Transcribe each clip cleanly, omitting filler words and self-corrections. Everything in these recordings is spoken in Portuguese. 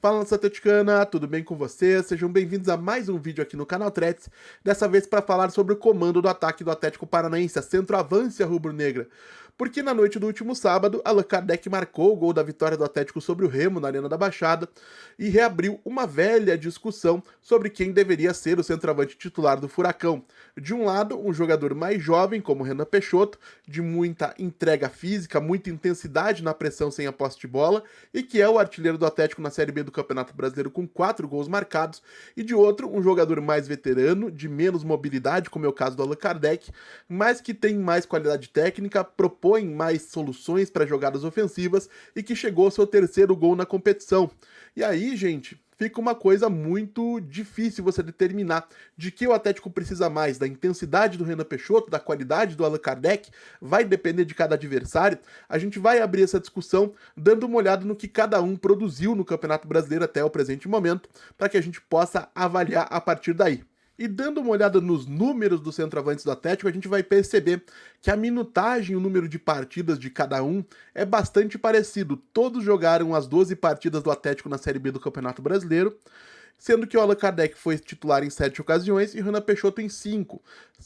Fala, nação atleticana, tudo bem com vocês? Sejam bem-vindos a mais um vídeo aqui no canal Tretes, dessa vez para falar sobre o comando do ataque do Atlético Paranaense, a centroavância rubro-negra. Porque na noite do último sábado, Allan Kardec marcou o gol da vitória do Atlético sobre o Remo na Arena da Baixada e reabriu uma velha discussão sobre quem deveria ser o centroavante titular do Furacão. De um lado, um jogador mais jovem, como Renan Peixoto, de muita entrega física, muita intensidade na pressão sem a posse de bola, e que é o artilheiro do Atlético na Série B do Campeonato Brasileiro com 4 gols marcados, e de outro, um jogador mais veterano, de menos mobilidade, como é o caso do Allan Kardec, mas que tem mais qualidade técnica, propõe mais soluções para jogadas ofensivas e que chegou ao seu terceiro gol na competição. E aí, gente, fica uma coisa muito difícil você determinar de que o Atlético precisa mais, da intensidade do Renan Peixoto, da qualidade do Allan Kardec, vai depender de cada adversário. A gente vai abrir essa discussão dando uma olhada no que cada um produziu no Campeonato Brasileiro até o presente momento, para que a gente possa avaliar a partir daí. E dando uma olhada nos números dos centroavantes do Atlético, a gente vai perceber que a minutagem, o número de partidas de cada um, é bastante parecido. Todos jogaram as 12 partidas do Atlético na Série B do Campeonato Brasileiro, sendo que o Allan Kardec foi titular em 7 ocasiões e o Renan Peixoto em 5.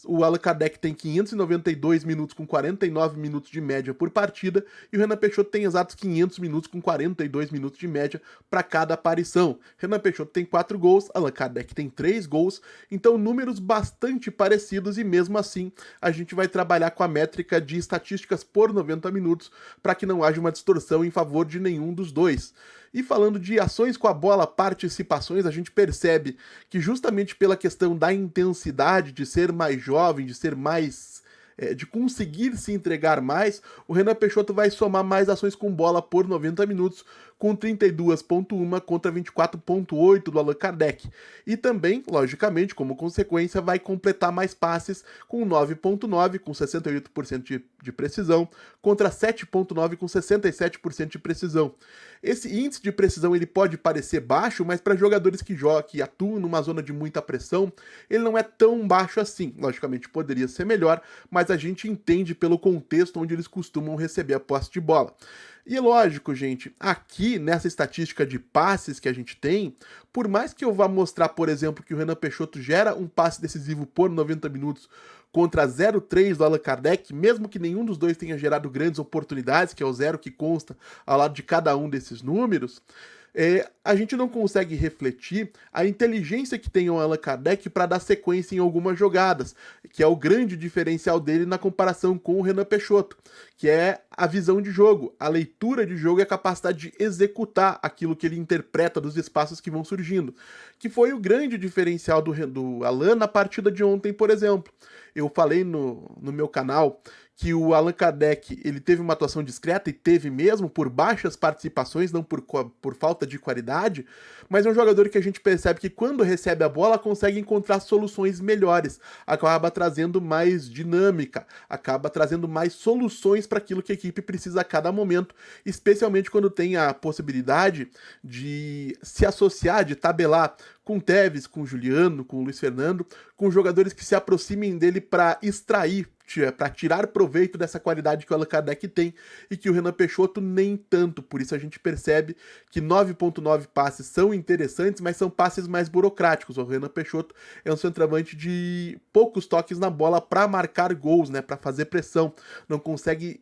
O Allan Kardec tem 592 minutos com 49 minutos de média por partida e o Renan Peixoto tem exatos 500 minutos com 42 minutos de média para cada aparição. Renan Peixoto tem 4 gols, Allan Kardec tem 3 gols, então números bastante parecidos e mesmo assim a gente vai trabalhar com a métrica de estatísticas por 90 minutos para que não haja uma distorção em favor de nenhum dos dois. E falando de ações com a bola, participações, a gente percebe que justamente pela questão da intensidade, de ser mais jovem, de ser mais... de conseguir se entregar mais, o Renan Peixoto vai somar mais ações com bola por 90 minutos, com 32,1 contra 24,8 do Allan Kardec. E também, logicamente, como consequência, vai completar mais passes com 9,9, com 68% de precisão, contra 7,9 com 67% de precisão. Esse índice de precisão ele pode parecer baixo, mas para jogadores que jogam, que atuam numa zona de muita pressão, ele não é tão baixo assim. Logicamente poderia ser melhor, mas a gente entende pelo contexto onde eles costumam receber a posse de bola. E lógico, gente, aqui nessa estatística de passes que a gente tem, por mais que eu vá mostrar, por exemplo, que o Renan Peixoto gera um passe decisivo por 90 minutos contra 0,3 do Allan Kardec, mesmo que nenhum dos dois tenha gerado grandes oportunidades, que é o 0 que consta ao lado de cada um desses números, a gente não consegue refletir a inteligência que tem o Allan Kardec para dar sequência em algumas jogadas, que é o grande diferencial dele na comparação com o Renan Peixoto, que é a visão de jogo, a leitura de jogo e a capacidade de executar aquilo que ele interpreta dos espaços que vão surgindo, que foi o grande diferencial do Allan na partida de ontem, por exemplo. Eu falei no meu canal que o Allan Kardec ele teve uma atuação discreta, e teve mesmo, por baixas participações, não por falta de qualidade, mas é um jogador que a gente percebe que quando recebe a bola consegue encontrar soluções melhores, acaba trazendo mais dinâmica, acaba trazendo mais soluções para aquilo que a equipe precisa a cada momento, especialmente quando tem a possibilidade de se associar, de tabelar com o Tevez, com o Juliano, com o Luiz Fernando, com jogadores que se aproximem dele para extrair, para tirar proveito dessa qualidade que o Allan Kardec tem e que o Renan Peixoto nem tanto. Por isso a gente percebe que 9,9 passes são interessantes, mas são passes mais burocráticos. O Renan Peixoto é um centroavante de poucos toques na bola para marcar gols, né, para fazer pressão. Não consegue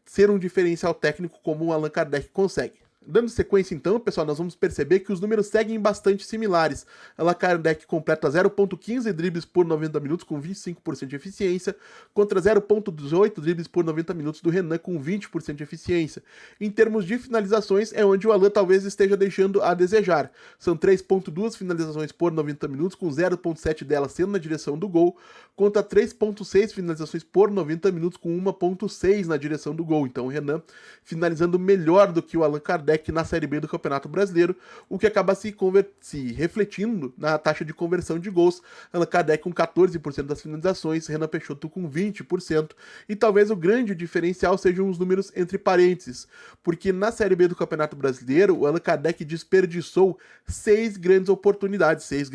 ser um diferencial técnico como o Allan Kardec consegue. Dando sequência então, pessoal, nós vamos perceber que os números seguem bastante similares. Allan Kardec completa 0,15 dribles por 90 minutos com 25% de eficiência, contra 0,18 dribles por 90 minutos do Renan com 20% de eficiência. Em termos de finalizações, é onde o Allan talvez esteja deixando a desejar. São 3,2 finalizações por 90 minutos, com 0,7 delas sendo na direção do gol, contra 3,6 finalizações por 90 minutos, com 1,6 na direção do gol. Então o Renan finalizando melhor do que o Allan Kardec na Série B do Campeonato Brasileiro, o que acaba se refletindo na taxa de conversão de gols. Allan Kardec com 14% das finalizações, Renan Peixoto com 20%, e talvez o grande diferencial sejam os números entre parênteses, porque na Série B do Campeonato Brasileiro, o Allan Kardec desperdiçou 6 grandes oportunidades, 6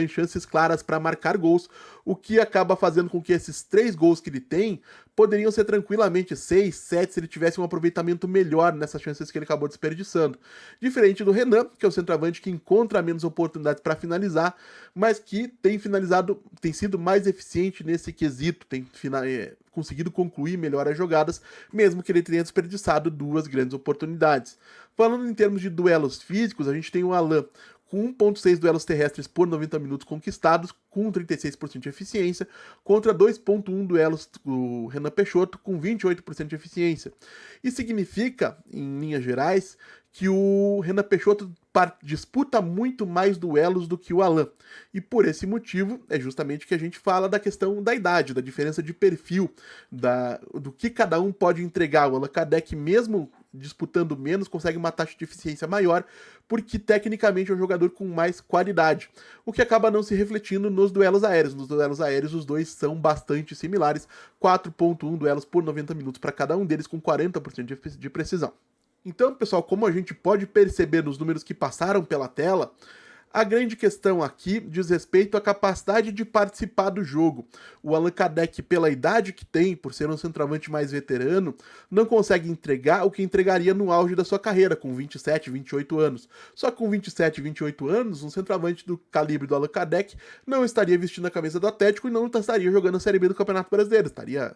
chances claras para marcar gols, o que acaba fazendo com que esses 3 gols que ele tem poderiam ser tranquilamente 6, 7 se ele tivesse um aproveitamento melhor nessas chances que ele acabou desperdiçando. Diferente do Renan, que é o centroavante que encontra menos oportunidades para finalizar, mas que tem finalizado, tem sido mais eficiente nesse quesito, tem conseguido concluir melhor as jogadas, mesmo que ele tenha desperdiçado 2 grandes oportunidades. Falando em termos de duelos físicos, a gente tem o Alan com 1.6 duelos terrestres por 90 minutos conquistados, com 36% de eficiência, contra 2.1 duelos do Renan Peixoto, com 28% de eficiência. Isso significa, em linhas gerais, que o Renan Peixoto disputa muito mais duelos do que o Alan. E por esse motivo, é justamente que a gente fala da questão da idade, da diferença de perfil, do que cada um pode entregar. O Allan Kardec, mesmo disputando menos, consegue uma taxa de eficiência maior, porque tecnicamente é um jogador com mais qualidade, o que acaba não se refletindo nos duelos aéreos. Nos duelos aéreos os dois são bastante similares, 4.1 duelos por 90 minutos para cada um deles, com 40% de precisão. Então, pessoal, como a gente pode perceber nos números que passaram pela tela, a grande questão aqui diz respeito à capacidade de participar do jogo. O Allan Kardec, pela idade que tem, por ser um centroavante mais veterano, não consegue entregar o que entregaria no auge da sua carreira, com 27, 28 anos. Só que com 27, 28 anos, um centroavante do calibre do Allan Kardec não estaria vestindo a camisa do Atlético e não estaria jogando a Série B do Campeonato Brasileiro. Estaria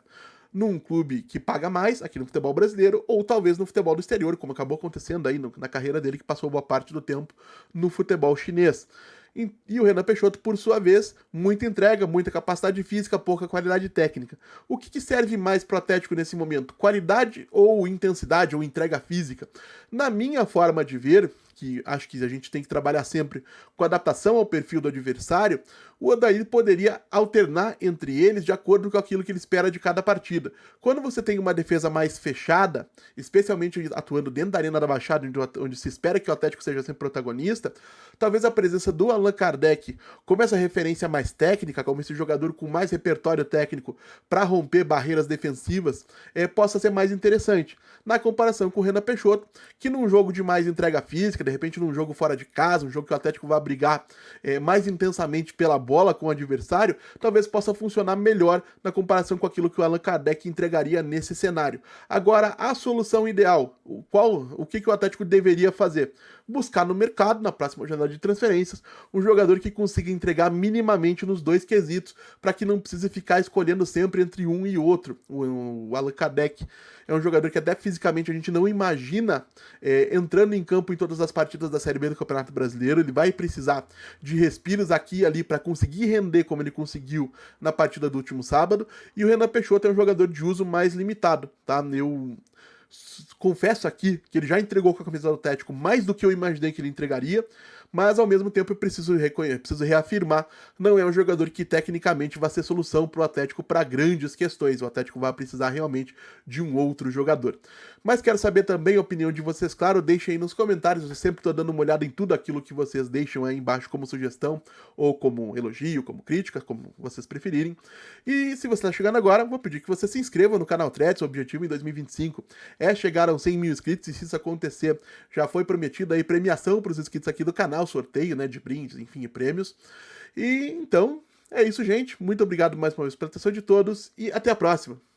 num clube que paga mais aqui no futebol brasileiro, ou talvez no futebol do exterior, como acabou acontecendo aí na carreira dele, que passou boa parte do tempo no futebol chinês. E o Renan Peixoto, por sua vez, muita entrega, muita capacidade física, pouca qualidade técnica. O que serve mais pro Atlético nesse momento? Qualidade ou intensidade ou entrega física? Na minha forma de ver, que acho que a gente tem que trabalhar sempre com adaptação ao perfil do adversário, o Odair poderia alternar entre eles de acordo com aquilo que ele espera de cada partida. Quando você tem uma defesa mais fechada, especialmente atuando dentro da Arena da Baixada, onde se espera que o Atlético seja sempre protagonista, talvez a presença do Allan Kardec, como essa referência mais técnica, como esse jogador com mais repertório técnico para romper barreiras defensivas, possa ser mais interessante, na comparação com o Renan Peixoto, que num jogo de mais entrega física, de repente num jogo fora de casa, um jogo que o Atlético vai brigar mais intensamente pela bola com o adversário, talvez possa funcionar melhor na comparação com aquilo que o Allan Kardec entregaria nesse cenário. Agora, a solução ideal, o que o Atlético deveria fazer? Buscar no mercado, na próxima janela de transferências, um jogador que consiga entregar minimamente nos 2 quesitos, para que não precise ficar escolhendo sempre entre um e outro. O Allan Kardec é um jogador que até fisicamente a gente não imagina entrando em campo em todas as partidas da Série B do Campeonato Brasileiro. Ele vai precisar de respiros aqui e ali para conseguir render como ele conseguiu na partida do último sábado. E o Renan Peixoto é um jogador de uso mais limitado, tá? Eu confesso aqui que ele já entregou com a camisa do Atlético mais do que eu imaginei que ele entregaria, mas ao mesmo tempo eu preciso reafirmar, não é um jogador que tecnicamente vai ser solução para o Atlético para grandes questões. O Atlético vai precisar realmente de um outro jogador. Mas quero saber também a opinião de vocês, claro, deixem aí nos comentários, eu sempre estou dando uma olhada em tudo aquilo que vocês deixam aí embaixo como sugestão, ou como elogio, como crítica, como vocês preferirem. E se você está chegando agora, vou pedir que você se inscreva no canal Threads. O objetivo em 2025 é chegar aos 100 mil inscritos, e se isso acontecer, já foi prometida aí premiação para os inscritos aqui do canal, sorteio, né, de brindes, enfim, e prêmios. E então, é isso, gente. Muito obrigado mais uma vez pela atenção de todos e até a próxima.